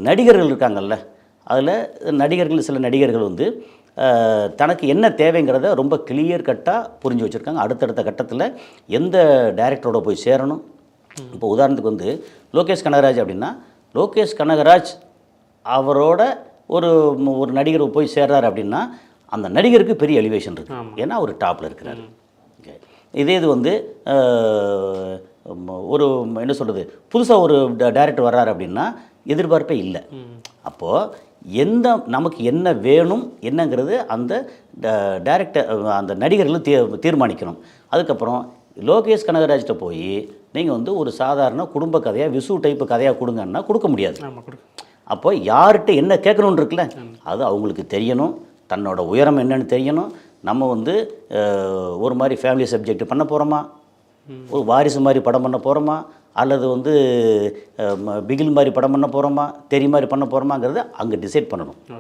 நடிகர்கள் இருக்காங்கல்ல, அதில் சில நடிகர்கள் வந்து தனக்கு என்ன தேவைங்கிறத ரொம்ப கிளியர் கட்டாக புரிஞ்சு வச்சுருக்காங்க. அடுத்தடுத்த கட்டத்தில் எந்த டைரக்டரோட போய் சேரணும். இப்போ உதாரணத்துக்கு வந்து லோகேஷ் கனகராஜ் அப்படின்னா, லோகேஷ் கனகராஜ் அவரோட ஒரு ஒரு நடிகர் போய் சேர்றாரு அப்படின்னா, அந்த நடிகருக்கு பெரிய எலிவேஷன் இருக்குது. ஏன்னா அவர் டாப்பில் இருக்கிறார். இது வந்து ஒரு என்ன சொல்கிறது, புதுசாக ஒரு டைரக்டர் வர்றாரு அப்படின்னா எதிர்பார்ப்பே இல்லை. அப்போது நமக்கு என்ன வேணும் என்னங்கிறது அந்த டைரக்டர் அந்த நடிகர்களும் தீர்மானிக்கணும். அதுக்கப்புறம் லோகேஷ் கனகராஜ்கிட்ட போய் நீங்கள் வந்து ஒரு சாதாரண குடும்ப கதையாக விசு டைப்பு கதையாக கொடுங்கன்னா கொடுக்க முடியாது. அப்போ யார்கிட்ட என்ன கேட்கணுன்னு இருக்குல்ல, அது அவங்களுக்கு தெரியணும். தன்னோட உயரம் என்னன்னு தெரியணும். நம்ம வந்து ஒரு மாதிரி ஃபேமிலி சப்ஜெக்ட் பண்ண போகிறோமா, ஒரு வாரிசு மாதிரி படம் பண்ண போகிறோமா, அல்லது வந்து பிகில் மாதிரி படம் பண்ண போகிறோமா, தெரி மாதிரி பண்ண போகிறோமாங்கிறத அங்கே டிசைட் பண்ணணும்.